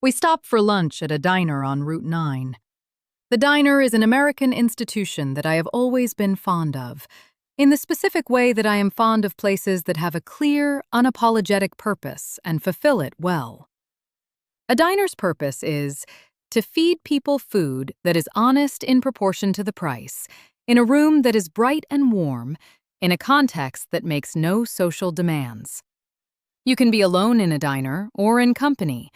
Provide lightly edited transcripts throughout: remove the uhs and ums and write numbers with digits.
We stopped for lunch at a diner on Route 9. The diner is an American institution that I have always been fond of, in the specific way that I am fond of places that have a clear, unapologetic purpose and fulfill it well. A diner's purpose is to feed people food that is honest in proportion to the price, in a room that is bright and warm, in a context that makes no social demands. You can be alone in a diner or in company.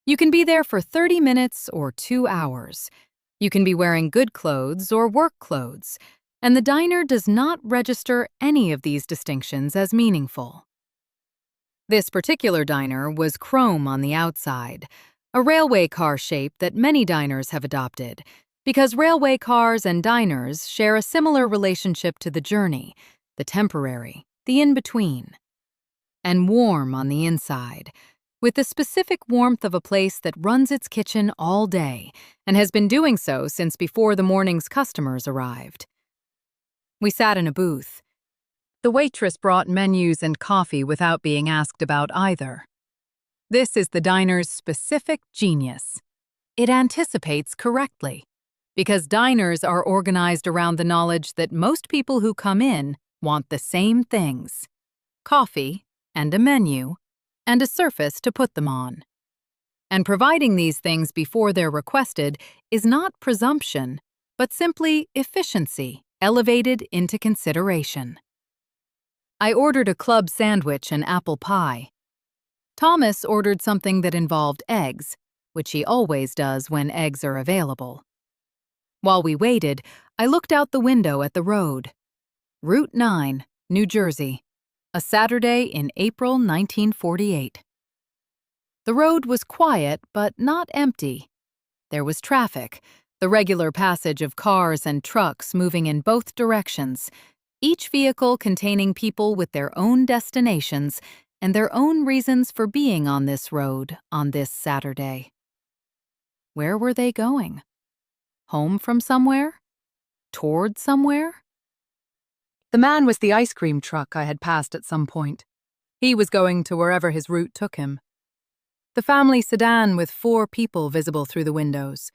You can be there for 30 minutes or 2 hours. You can be wearing good clothes or work clothes, and the diner does not register any of these distinctions as meaningful. This particular diner was chrome on the outside, a railway car shape that many diners have adopted, because railway cars and diners share a similar relationship to the journey, the temporary, the in-between. And warm on the inside, with the specific warmth of a place that runs its kitchen all day and has been doing so since before the morning's customers arrived. We sat in a booth. The waitress brought menus and coffee without being asked about either. This is the diner's specific genius. It anticipates correctly, because diners are organized around the knowledge that most people who come in want the same things: coffee, and a menu, and a surface to put them on. And providing these things before they're requested is not presumption, but simply efficiency elevated into consideration. I ordered a club sandwich and apple pie. Thomas ordered something that involved eggs, which he always does when eggs are available. While we waited, I looked out the window at the road. Route 9, New Jersey. A Saturday in April 1948. The road was quiet, but not empty. There was traffic, the regular passage of cars and trucks moving in both directions, each vehicle containing people with their own destinations and their own reasons for being on this road on this Saturday. Where were they going? Home from somewhere? Toward somewhere? The man was the ice cream truck I had passed at some point. He was going to wherever his route took him. The family sedan with 4 people visible through the windows.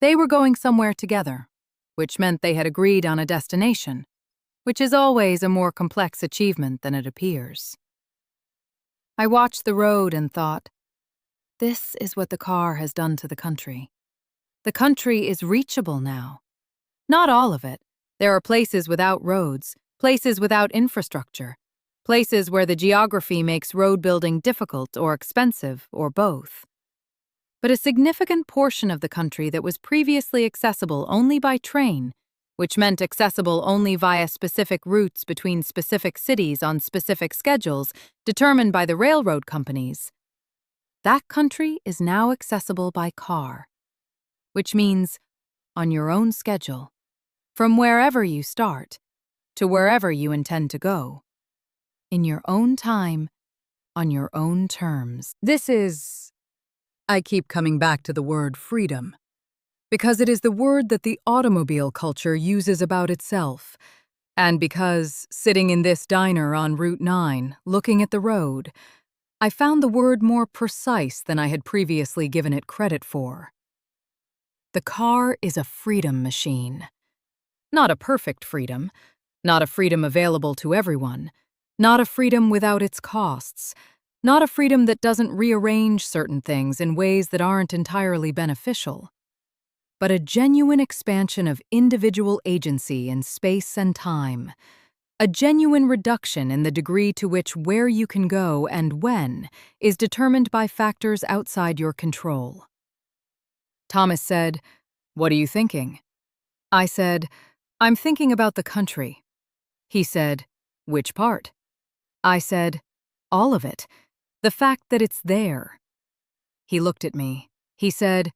They were going somewhere together, which meant they had agreed on a destination, which is always a more complex achievement than it appears. I watched the road and thought, this is what the car has done to the country. The country is reachable now. Not all of it. There are places without roads, places without infrastructure, places where the geography makes road building difficult or expensive, or both. But a significant portion of the country that was previously accessible only by train, which meant accessible only via specific routes between specific cities on specific schedules determined by the railroad companies, that country is now accessible by car, which means on your own schedule, from wherever you start, to wherever you intend to go, in your own time, on your own terms. I keep coming back to the word freedom, because it is the word that the automobile culture uses about itself, and because, sitting in this diner on Route 9, looking at the road, I found the word more precise than I had previously given it credit for. The car is a freedom machine. Not a perfect freedom, not a freedom available to everyone, not a freedom without its costs, not a freedom that doesn't rearrange certain things in ways that aren't entirely beneficial, but a genuine expansion of individual agency in space and time, a genuine reduction in the degree to which where you can go and when is determined by factors outside your control. Thomas said, "What are you thinking?" I said, "I'm thinking about the country." He said, "Which part?" I said, "All of it. The fact that it's there." He looked at me. He said,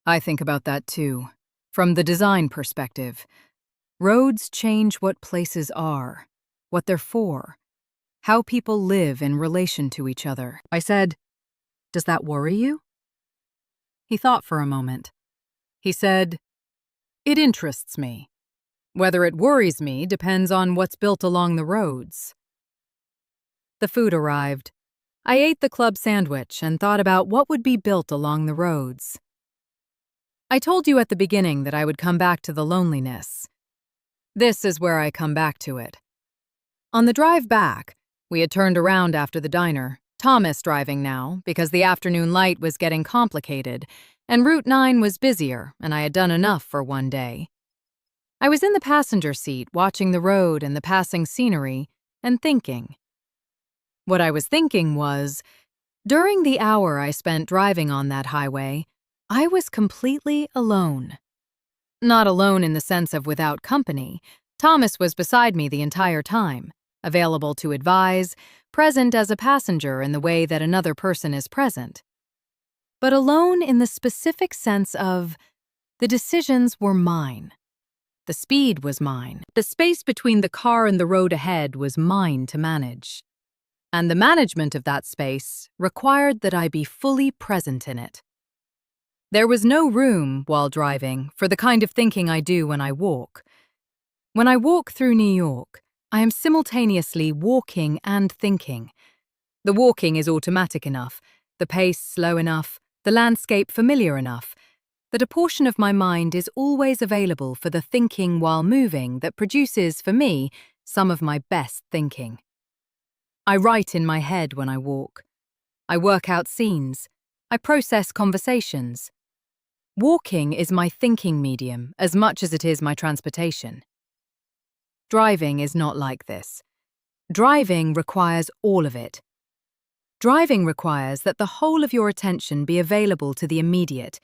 "I think about that too, from the design perspective. Roads change what places are, what they're for, how people live in relation to each other." I said, "Does that worry you?" He thought for a moment. He said, "It interests me. Whether it worries me depends on what's built along the roads." The food arrived. I ate the club sandwich and thought about what would be built along the roads. I told you at the beginning that I would come back to the loneliness. This is where I come back to it. On the drive back, we had turned around after the diner, Thomas driving now, because the afternoon light was getting complicated, and Route 9 was busier, and I had done enough for one day. I was in the passenger seat watching the road and the passing scenery, and thinking. What I was thinking was, during the hour I spent driving on that highway, I was completely alone. Not alone in the sense of without company. Thomas was beside me the entire time, available to advise, present as a passenger in the way that another person is present. But alone in the specific sense of the decisions were mine. The speed was mine. The space between the car and the road ahead was mine to manage. And the management of that space required that I be fully present in it. There was no room, while driving, for the kind of thinking I do when I walk. When I walk through New York, I am simultaneously walking and thinking. The walking is automatic enough, the pace slow enough, the landscape familiar enough, that a portion of my mind is always available for the thinking while moving that produces, for me, some of my best thinking. I write in my head when I walk. I work out scenes. I process conversations. Walking is my thinking medium as much as it is my transportation. Driving is not like this. Driving requires all of it. Driving requires that the whole of your attention be available to the immediate,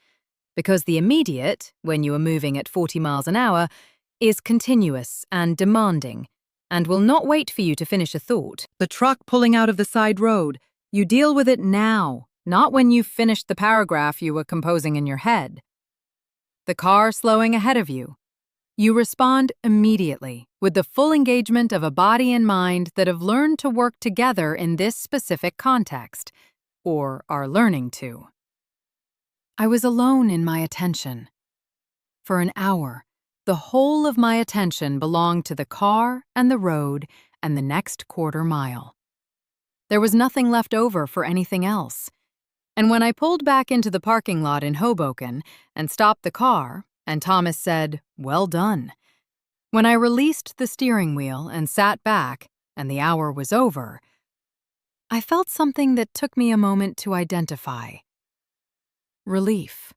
because the immediate, when you are moving at 40 miles an hour, is continuous and demanding, and will not wait for you to finish a thought. The truck pulling out of the side road, you deal with it now, not when you've finished the paragraph you were composing in your head. The car slowing ahead of you. You respond immediately, with the full engagement of a body and mind that have learned to work together in this specific context, or are learning to. I was alone in my attention. For an hour, the whole of my attention belonged to the car and the road and the next quarter mile. There was nothing left over for anything else. And when I pulled back into the parking lot in Hoboken and stopped the car, and Thomas said, "Well done," when I released the steering wheel and sat back, and the hour was over, I felt something that took me a moment to identify. Relief.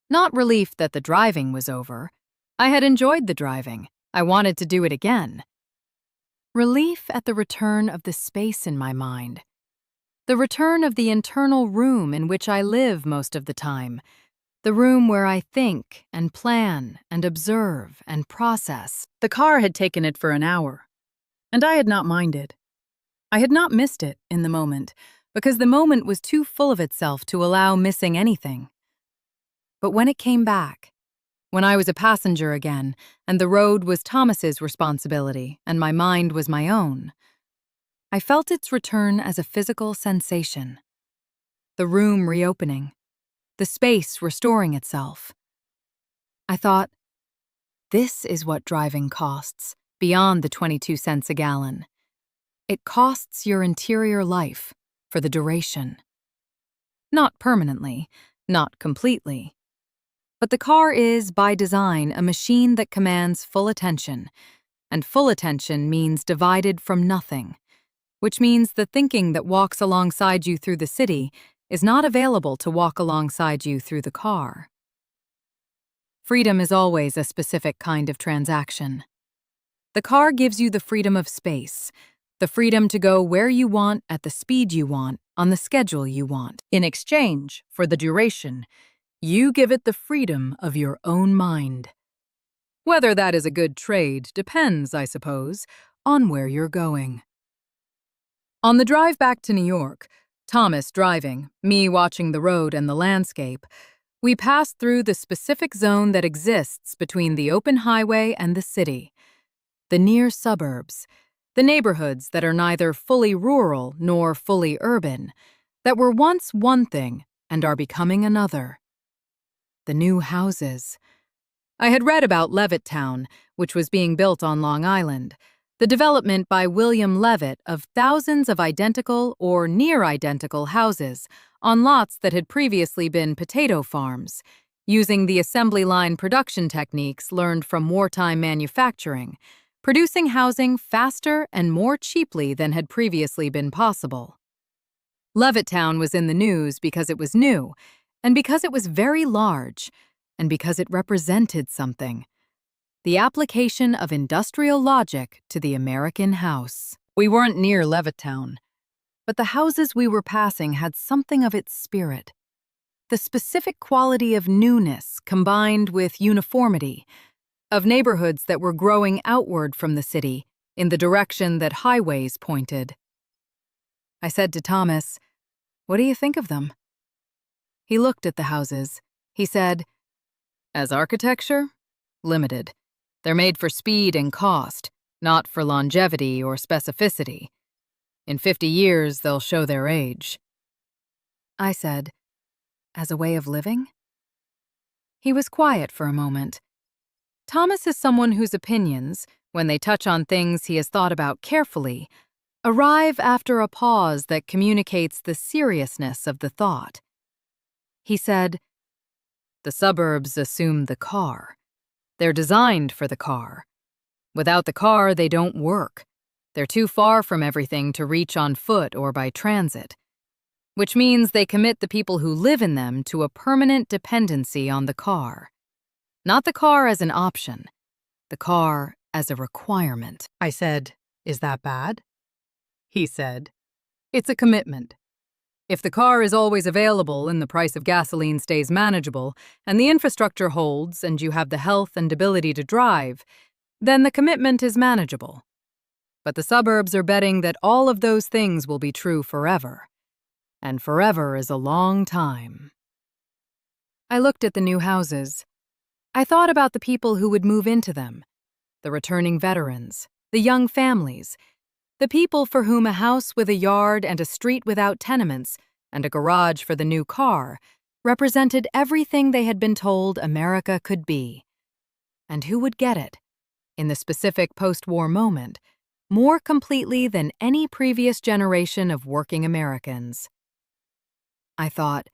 Not relief that the driving was over. I had enjoyed the driving. I wanted to do it again. Relief at the return of the space in my mind. The return of the internal room in which I live most of the time. The room where I think and plan and observe and process. The car had taken it for an hour, and I had not minded. I had not missed it in the moment, because the moment was too full of itself to allow missing anything. But when it came back, when I was a passenger again, and the road was Thomas's responsibility and my mind was my own, I felt its return as a physical sensation. The room reopening, the space restoring itself. I thought, this is what driving costs, beyond the 22 cents a gallon. It costs your interior life for the duration. Not permanently, not completely. But the car is, by design, a machine that commands full attention, and full attention means divided from nothing, which means the thinking that walks alongside you through the city is not available to walk alongside you through the car. Freedom is always a specific kind of transaction. The car gives you the freedom of space, the freedom to go where you want at the speed you want, on the schedule you want. In exchange for the duration, you give it the freedom of your own mind. Whether that is a good trade depends, I suppose, on where you're going. On the drive back to New York, Thomas driving, me watching the road and the landscape, we passed through the specific zone that exists between the open highway and the city, the near suburbs, the neighborhoods that are neither fully rural nor fully urban, that were once one thing and are becoming another. The new houses. I had read about Levittown, which was being built on Long Island, the development by William Levitt of thousands of identical or near-identical houses on lots that had previously been potato farms, using the assembly line production techniques learned from wartime manufacturing, producing housing faster and more cheaply than had previously been possible. Levittown was in the news because it was new, and because it was very large, and because it represented something: the application of industrial logic to the American house. We weren't near Levittown, but the houses we were passing had something of its spirit. The specific quality of newness combined with uniformity, of neighborhoods that were growing outward from the city in the direction that highways pointed. I said to Thomas, "What do you think of them?" He looked at the houses. He said, "As architecture? Limited. They're made for speed and cost, not for longevity or specificity. In 50 years, they'll show their age." I said, "As a way of living?" He was quiet for a moment. Thomas is someone whose opinions, when they touch on things he has thought about carefully, arrive after a pause that communicates the seriousness of the thought. He said, "The suburbs assume the car. They're designed for the car. Without the car, they don't work. They're too far from everything to reach on foot or by transit, which means they commit the people who live in them to a permanent dependency on the car. Not the car as an option, the car as a requirement." I said, "Is that bad?" He said, "It's a commitment. If the car is always available and the price of gasoline stays manageable and the infrastructure holds and you have the health and ability to drive, then the commitment is manageable. But the suburbs are betting that all of those things will be true forever. And forever is a long time." I looked at the new houses. I thought about the people who would move into them, the returning veterans, the young families, the people for whom a house with a yard and a street without tenements and a garage for the new car represented everything they had been told America could be, and who would get it, in the specific post-war moment, more completely than any previous generation of working Americans. I thought,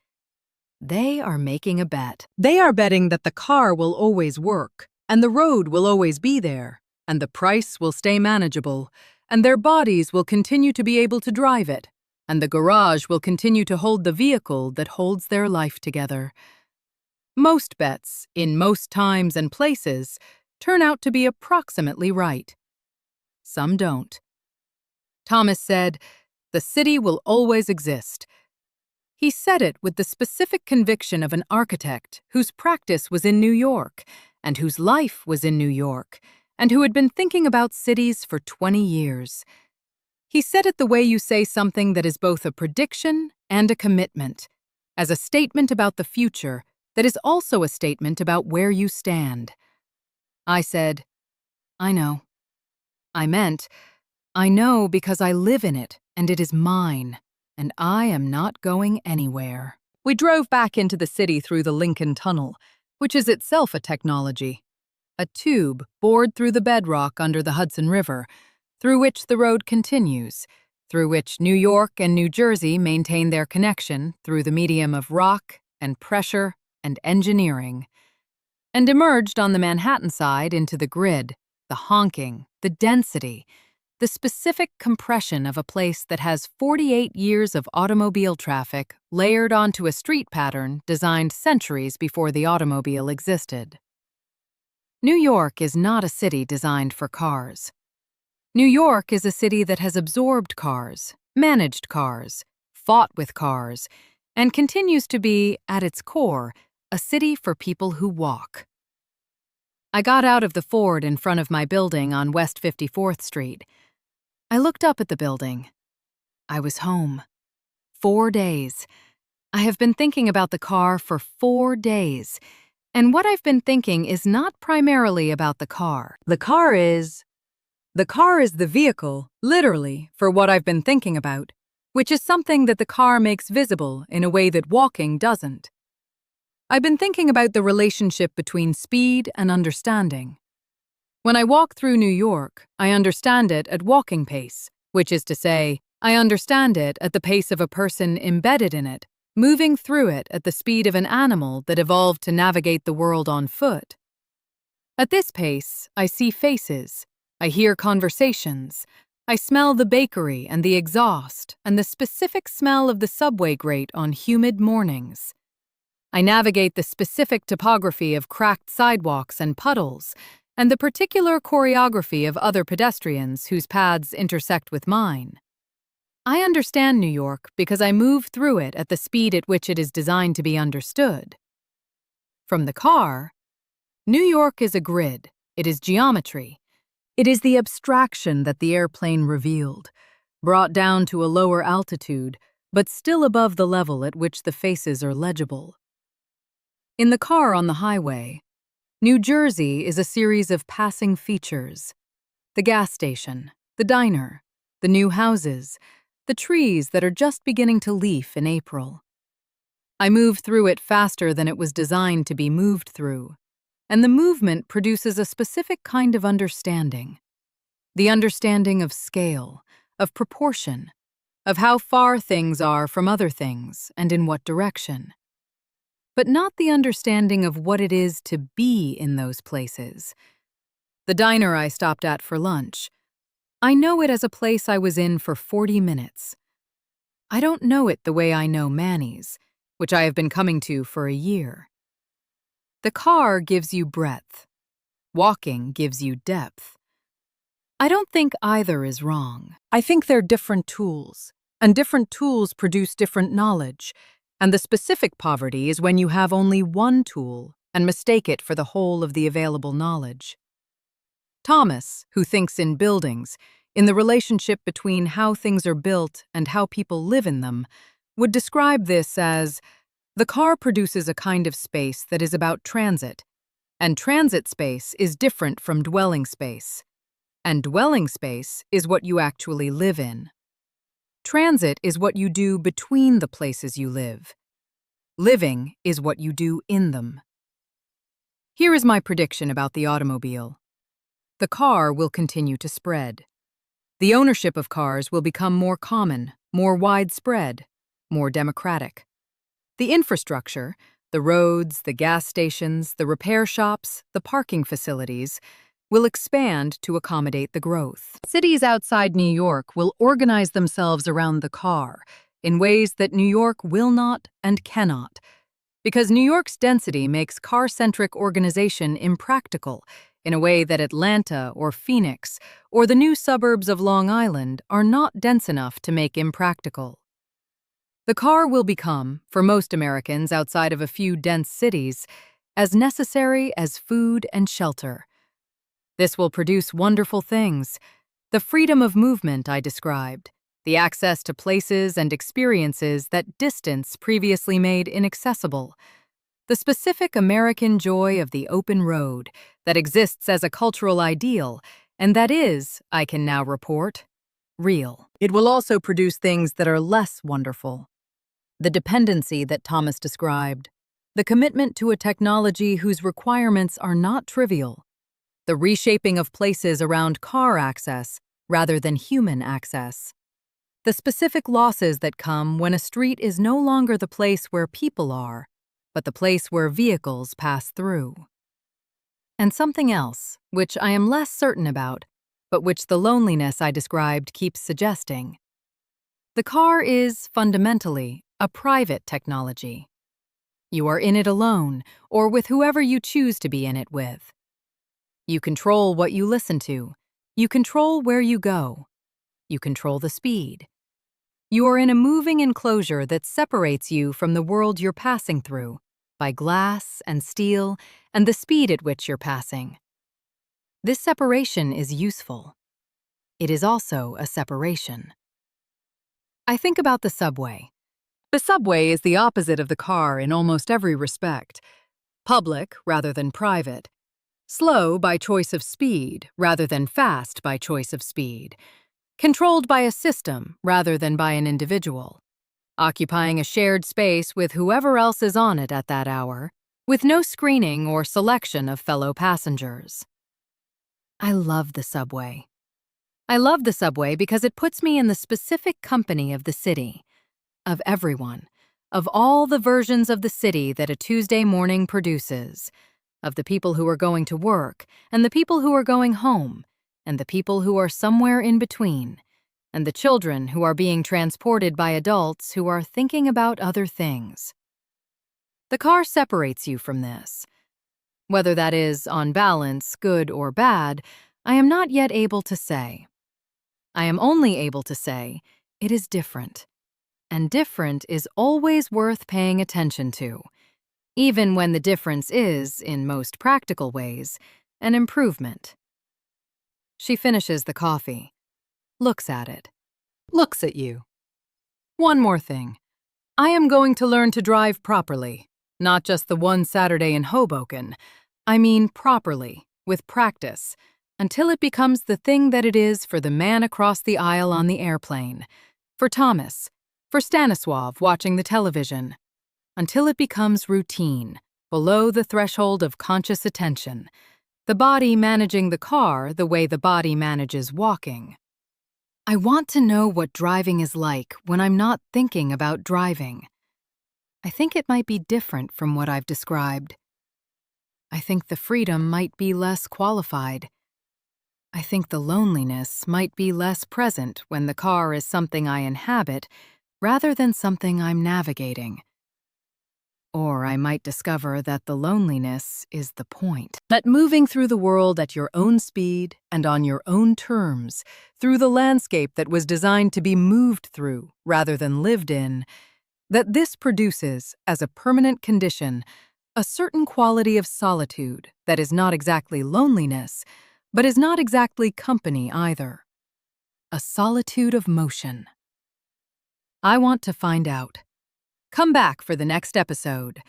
they are making a bet. They are betting that the car will always work, and the road will always be there, and the price will stay manageable, and their bodies will continue to be able to drive it, and the garage will continue to hold the vehicle that holds their life together. Most bets, in most times and places, turn out to be approximately right. Some don't. Thomas said, "The city will always exist." He said it with the specific conviction of an architect whose practice was in New York, and whose life was in New York, and who had been thinking about cities for 20 years. He said it the way you say something that is both a prediction and a commitment, as a statement about the future that is also a statement about where you stand. I said, "I know." I meant, I know because I live in it, and it is mine, and I am not going anywhere. We drove back into the city through the Lincoln Tunnel, which is itself a technology. A tube bored through the bedrock under the Hudson River, through which the road continues, through which New York and New Jersey maintain their connection through the medium of rock and pressure and engineering, and emerged on the Manhattan side into the grid, the honking, the density, the specific compression of a place that has 48 years of automobile traffic layered onto a street pattern designed centuries before the automobile existed. New York is not a city designed for cars. New York is a city that has absorbed cars, managed cars, fought with cars, and continues to be, at its core, a city for people who walk. I got out of the Ford in front of my building on West 54th Street. I looked up at the building. I was home. 4 days. I have been thinking about the car for 4 days, and what I've been thinking is not primarily about the car. The car is the vehicle, literally, for what I've been thinking about, which is something that the car makes visible in a way that walking doesn't. I've been thinking about the relationship between speed and understanding. When I walk through New York, I understand it at walking pace, which is to say, I understand it at the pace of a person embedded in it, moving through it at the speed of an animal that evolved to navigate the world on foot. At this pace, I see faces, I hear conversations, I smell the bakery and the exhaust and the specific smell of the subway grate on humid mornings. I navigate the specific topography of cracked sidewalks and puddles, and the particular choreography of other pedestrians whose paths intersect with mine. I understand New York because I move through it at the speed at which it is designed to be understood. From the car, New York is a grid, it is geometry. It is the abstraction that the airplane revealed, brought down to a lower altitude, but still above the level at which the faces are legible. In the car on the highway, New Jersey is a series of passing features. The gas station, the diner, the new houses, the trees that are just beginning to leaf in April. I move through it faster than it was designed to be moved through, and the movement produces a specific kind of understanding. The understanding of scale, of proportion, of how far things are from other things and in what direction. But not the understanding of what it is to be in those places. The diner I stopped at for lunch, I know it as a place I was in for 40 minutes. I don't know it the way I know Manny's, which I have been coming to for a year. The car gives you breadth. Walking gives you depth. I don't think either is wrong. I think they're different tools, and different tools produce different knowledge, and the specific poverty is when you have only one tool and mistake it for the whole of the available knowledge. Thomas, who thinks in buildings, in the relationship between how things are built and how people live in them, would describe this as, the car produces a kind of space that is about transit, and transit space is different from dwelling space, and dwelling space is what you actually live in. Transit is what you do between the places you live. Living is what you do in them. Here is my prediction about the automobile. The car will continue to spread. The ownership of cars will become more common, more widespread, more democratic. The infrastructure, the roads, the gas stations, the repair shops, the parking facilities, will expand to accommodate the growth. Cities outside New York will organize themselves around the car in ways that New York will not and cannot, because New York's density makes car-centric organization impractical in a way that Atlanta or Phoenix or the new suburbs of Long Island are not dense enough to make impractical. The car will become, for most Americans outside of a few dense cities, as necessary as food and shelter. This will produce wonderful things. The freedom of movement I described, the access to places and experiences that distance previously made inaccessible, the specific American joy of the open road that exists as a cultural ideal, and that is, I can now report, real. It will also produce things that are less wonderful. The dependency that Thomas described, the commitment to a technology whose requirements are not trivial, the reshaping of places around car access rather than human access, the specific losses that come when a street is no longer the place where people are, but the place where vehicles pass through. And something else, which I am less certain about, but which the loneliness I described keeps suggesting. The car is, fundamentally, a private technology. You are in it alone, or with whoever you choose to be in it with. You control what you listen to. You control where you go. You control the speed. You are in a moving enclosure that separates you from the world you're passing through, by glass and steel and the speed at which you're passing. This separation is useful. It is also a separation. I think about the subway. The subway is the opposite of the car in almost every respect. Public rather than private. Slow by choice of speed rather than fast by choice of speed. Controlled by a system rather than by an individual. Occupying a shared space with whoever else is on it at that hour, with no screening or selection of fellow passengers. I love the subway. I love the subway because it puts me in the specific company of the city, of everyone, of all the versions of the city that a Tuesday morning produces, of the people who are going to work, and the people who are going home, and the people who are somewhere in between, and the children who are being transported by adults who are thinking about other things. The car separates you from this. Whether that is, on balance, good or bad, I am not yet able to say. I am only able to say, it is different. And different is always worth paying attention to, even when the difference is, in most practical ways, an improvement. She finishes the coffee, looks at it, looks at you. One more thing. I am going to learn to drive properly, not just the one Saturday in Hoboken. I mean properly, with practice, until it becomes the thing that it is for the man across the aisle on the airplane, for Thomas, for Stanislav watching the television, until it becomes routine, below the threshold of conscious attention, the body managing the car the way the body manages walking. I want to know what driving is like when I'm not thinking about driving. I think it might be different from what I've described. I think the freedom might be less qualified. I think the loneliness might be less present when the car is something I inhabit rather than something I'm navigating. Or I might discover that the loneliness is the point. That moving through the world at your own speed and on your own terms, through the landscape that was designed to be moved through rather than lived in, that this produces, as a permanent condition, a certain quality of solitude that is not exactly loneliness, but is not exactly company either. A solitude of motion. I want to find out. Come back for the next episode.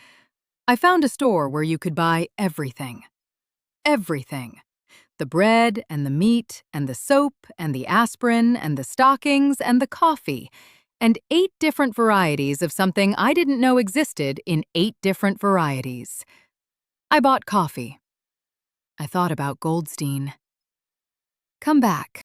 I found a store where you could buy everything. Everything. The bread and the meat and the soap and the aspirin and the stockings and the coffee, and 8 different varieties of something I didn't know existed in 8 different varieties. I bought coffee. I thought about Goldstein. Come back.